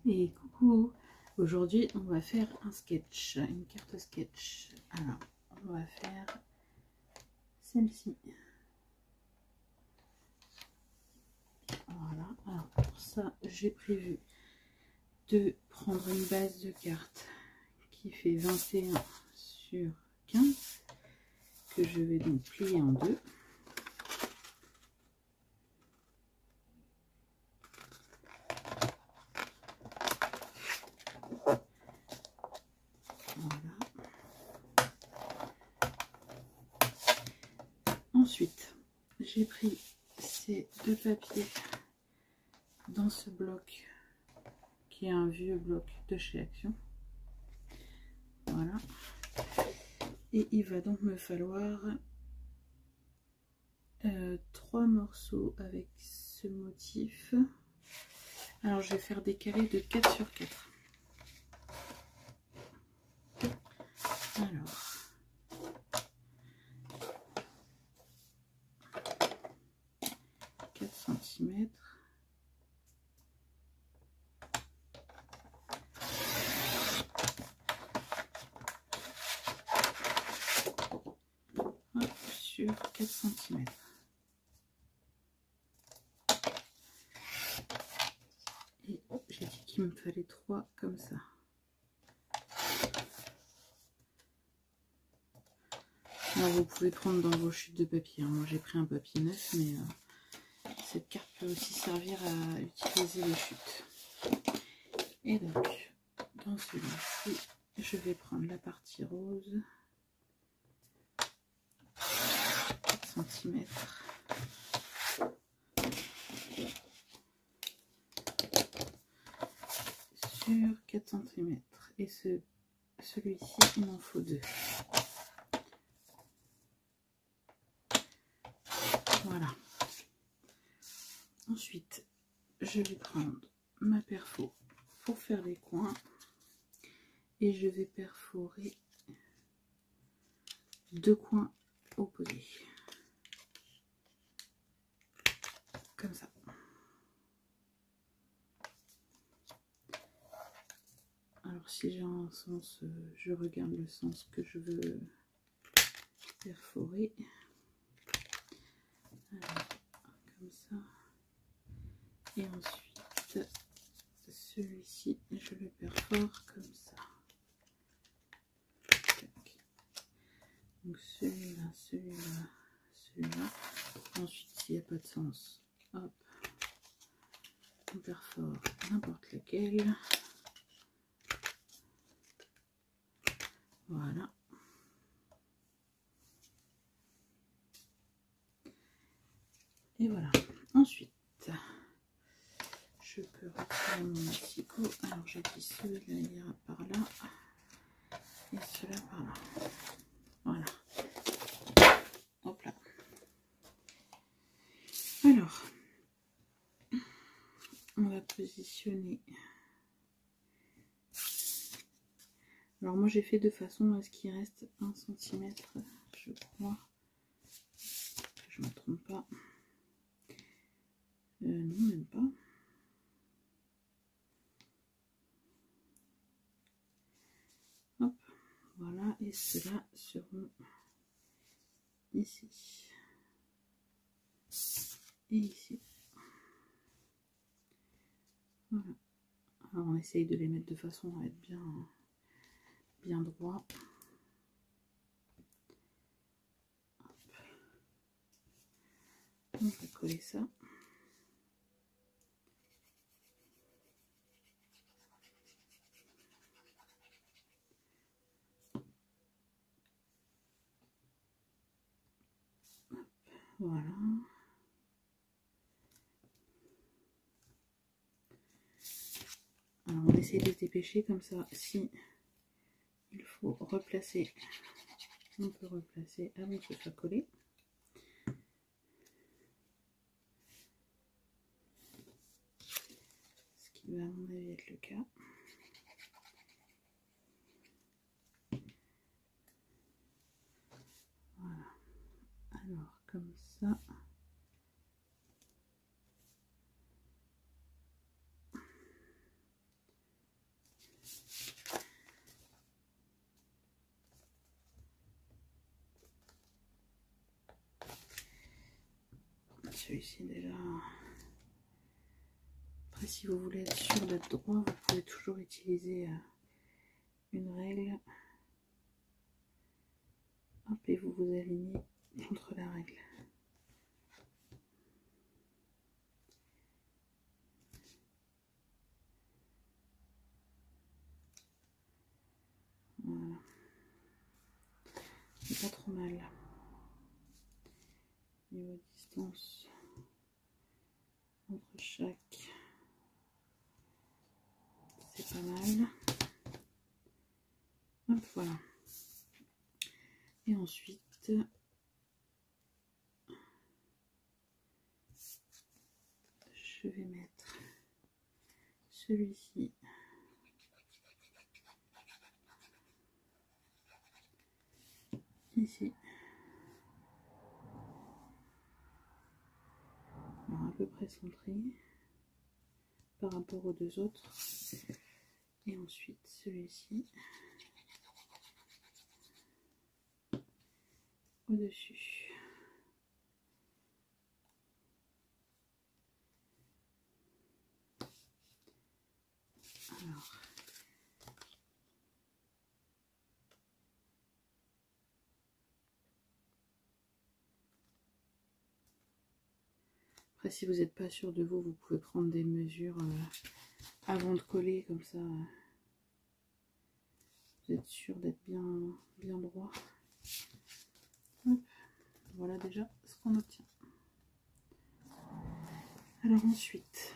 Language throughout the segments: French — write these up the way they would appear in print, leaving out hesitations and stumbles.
Et coucou, aujourd'hui on va faire un sketch, une carte sketch. Alors on va faire celle-ci. Voilà, alors pour ça j'ai prévu de prendre une base de cartes qui fait 21 sur 15 que je vais donc plier en deux. Ensuite, j'ai pris ces deux papiers dans ce bloc qui est un vieux bloc de chez Action. Voilà. Et il va donc me falloir 3 morceaux avec ce motif. Alors, je vais faire des carrés de 4 sur 4. Alors, cm. Sur 4 cm. Et j'ai dit qu'il me fallait 3 comme ça. Alors vous pouvez prendre dans vos chutes de papier. Moi j'ai pris un papier neuf, mais cette carte peut aussi servir à utiliser les chutes. Et donc, dans celui-ci, je vais prendre la partie rose, 4 cm. Sur 4 cm. Et celui-ci, il m'en faut 2. Voilà. Ensuite, je vais prendre ma perfo pour faire les coins et je vais perforer 2 coins opposés. Comme ça. Alors si j'ai un sens, je regarde le sens que je veux perforer. Alors, comme ça. Et ensuite, celui-ci, je le perfore comme ça. Donc celui-là, celui-là, celui-là. Ensuite, s'il n'y a pas de sens, hop, on perfore n'importe lequel. Voilà. Et voilà. Ensuite, je peux retirer mon asticot. Alors j'ai dit celui-là ira par là et celui-là par là. Voilà. Hop là. Alors, on va positionner. Alors moi j'ai fait de façon à ce qu'il reste 1 cm, je crois. Que je ne me trompe pas. Non, même pas. Hop, voilà, et ceux-là seront ici. Et ici. Voilà. Alors on essaye de les mettre de façon à être bien droit. Hop. On va coller ça. Hop. Voilà. Alors on essaye de se dépêcher comme ça. Si il faut replacer, on peut replacer avant que ce soit collé. Ce qui va à mon avis être le cas. Voilà. Alors comme ça. celui-ci déjà. Après, si vous voulez être sûr d'être droit, vous pouvez toujours utiliser une règle. Hop, et vous vous alignez contre la règle. Voilà. C'est pas trop mal. Niveau distance entre chaque, c'est pas mal. Hop, voilà. Et ensuite, je vais mettre celui-ci ici. Alors, à peu près centré par rapport aux deux autres. Et ensuite celui-ci au-dessus. Alors, après, si vous n'êtes pas sûr de vous, vous pouvez prendre des mesures avant de coller, comme ça vous êtes sûr d'être bien droit. Hop. Voilà déjà ce qu'on obtient. Alors ensuite,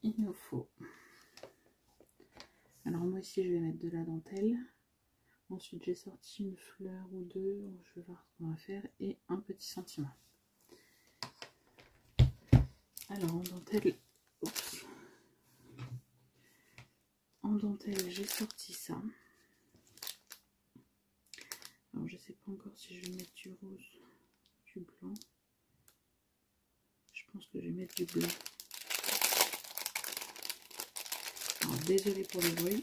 il nous faut, alors moi ici je vais mettre de la dentelle. Ensuite j'ai sorti une fleur ou deux, je vais voir ce qu'on va faire, et un petit sentiment. Alors en dentelle, oups. En dentelle j'ai sorti ça. Alors je sais pas encore si je vais mettre du rose, du blanc. Je pense que je vais mettre du blanc. Alors désolée pour le bruit.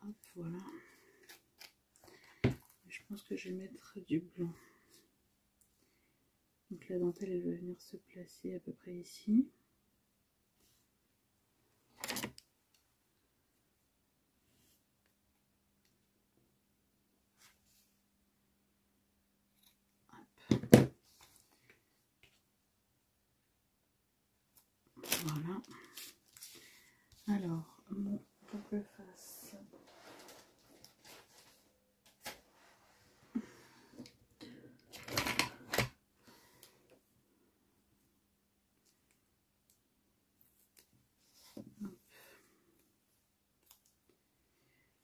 Hop, voilà. Je pense que je vais mettre du blanc. Donc la dentelle elle va venir se placer à peu près ici. Hop. Voilà. Alors mon double face.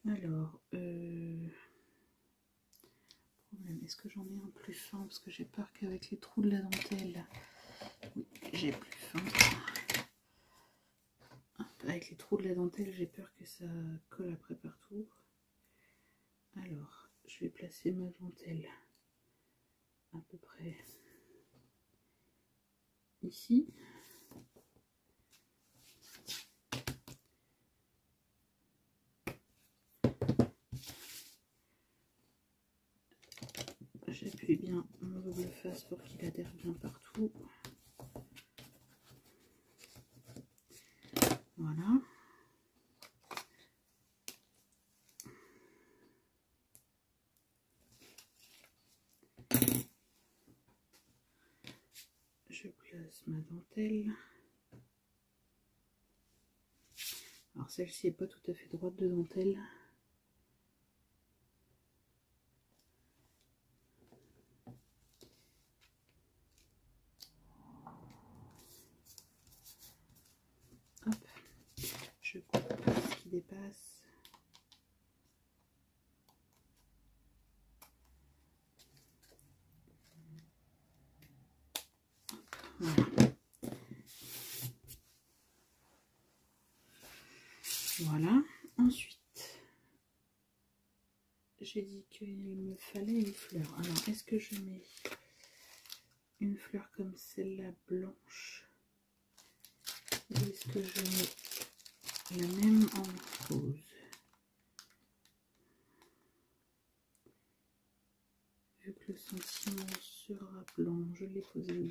Alors, problème, est-ce que j'en ai un plus fin? Parce que j'ai peur qu'avec les trous de la dentelle, oui, j'ai plus fin. Avec les trous de la dentelle, j'ai peur que ça colle après partout. Alors, je vais placer ma dentelle à peu près ici. J'appuie bien mon double face pour qu'il adhère bien partout. Voilà. Je place ma dentelle. Alors celle-ci n'est pas tout à fait droite de dentelle. Hop. Je coupe ce qui dépasse. Voilà. Voilà. Ensuite, j'ai dit qu'il me fallait une fleur. Alors, est-ce que je mets une fleur comme celle-là blanche, ou est-ce que je mets la même en rose? Vu que le sentiment sera blanc. Je l'ai posé au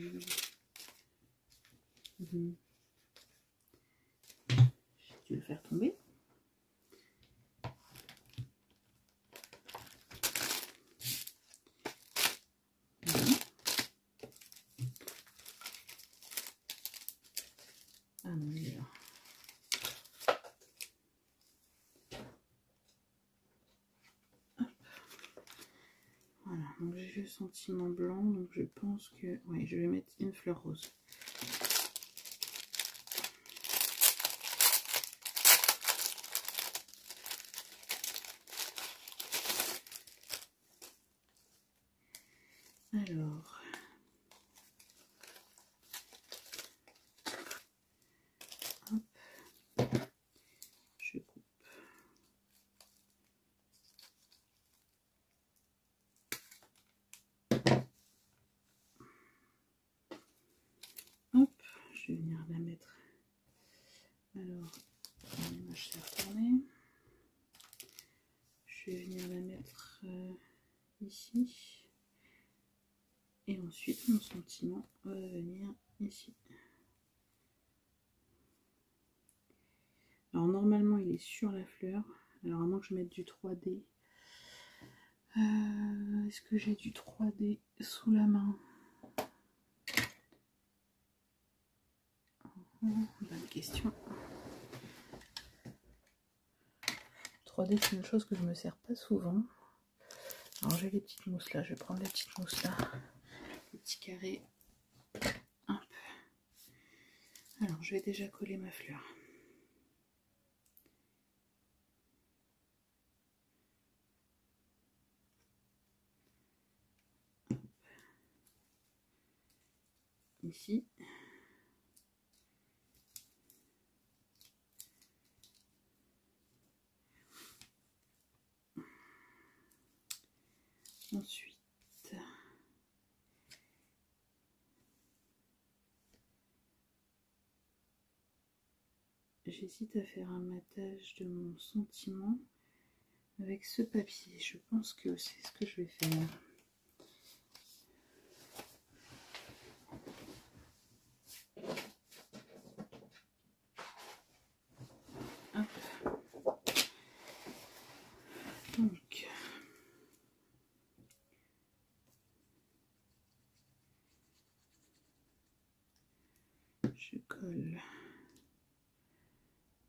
J'ai dû le faire tomber. Ah non, il est là. Voilà, donc j'ai le sentiment blanc, donc je pense que ouais, je vais mettre une fleur rose. Alors, hop, je coupe. Hop, je vais venir la mettre. Alors, l'image s'est retournée. Je vais venir la mettre ici. Et ensuite, mon sentiment va venir ici. Alors, normalement, il est sur la fleur. Alors, à moins que je mette du 3D. Est-ce que j'ai du 3D sous la main? Bonne question. 3D, c'est une chose que je me sers pas souvent. Alors, j'ai les petites mousses là. Je vais prendre les petites mousses là. Les petits carrés. Hop. Alors, je vais déjà coller ma fleur. Ici. Ensuite, j'hésite à faire un matage de mon sentiment avec ce papier. Je pense que c'est ce que je vais faire. Hop. Donc, je colle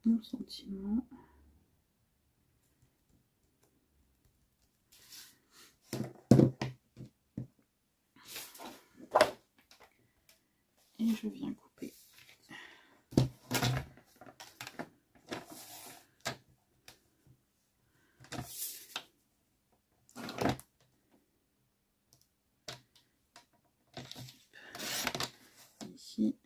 mon sentiment. Et je viens couper. Ici.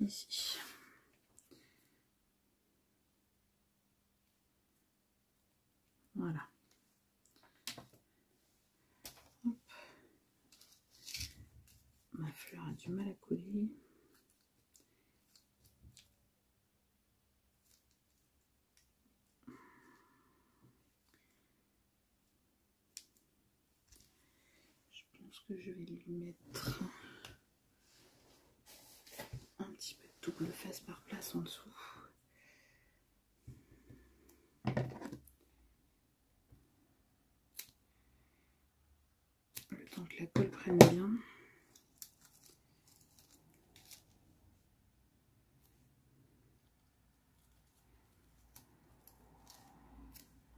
Ici. Voilà. Hop. Ma fleur a du mal à coller. Je pense que je vais lui mettre un petit peu de double face par place en dessous. Le temps que la colle prenne bien.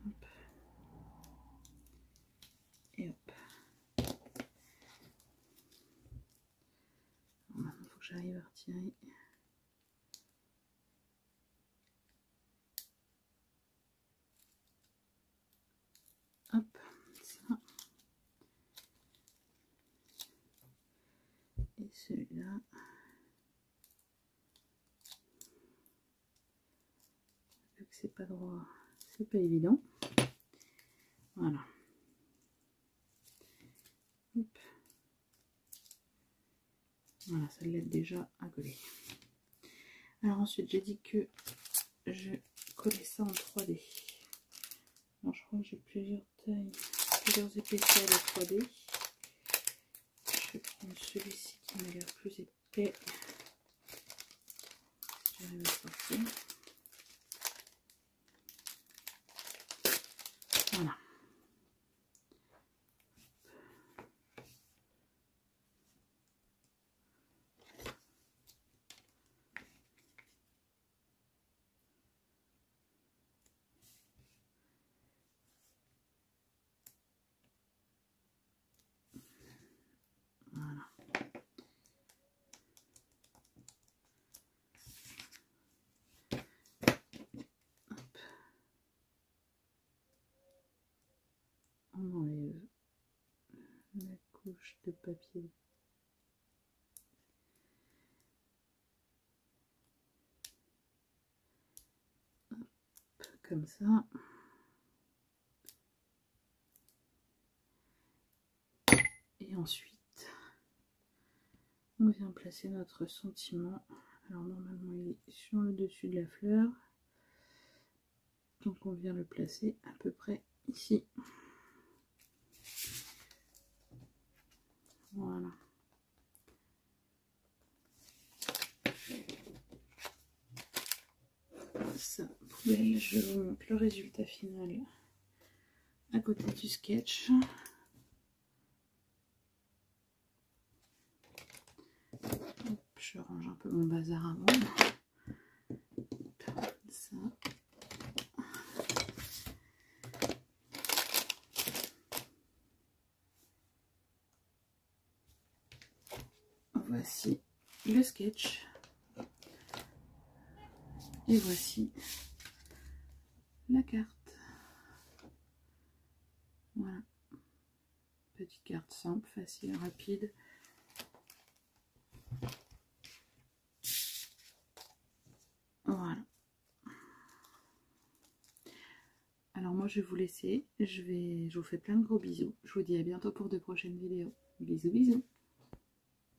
Hop. Et hop. Maintenant, il faut que j'arrive à retirer. Hop, ça. Et celui-là. Vu que c'est pas droit, c'est pas évident. Voilà. Hop. Voilà, ça l'aide déjà à coller. Alors ensuite, j'ai dit que je collais ça en 3D. Alors je crois que j'ai plusieurs tailles, plusieurs épaisseurs de 3D. Je vais prendre celui-ci qui m'a l'air plus épais. J'arrive à sortir. Voilà. Voilà. Hop. On enlève la couche de papier. Hop, comme ça. Et ensuite, on vient placer notre sentiment. Alors normalement il est sur le dessus de la fleur. Donc on vient le placer à peu près ici. Voilà. Ça, poubelle, je vous montre le résultat final à côté du sketch. Hop, je range un peu mon bazar avant. Ça. Voici le sketch. Et voici la carte. Voilà. Petite carte simple, facile, rapide. Voilà. Alors moi je vais vous laisser. Je vous fais plein de gros bisous. Je vous dis à bientôt pour de prochaines vidéos. Bisous bisous.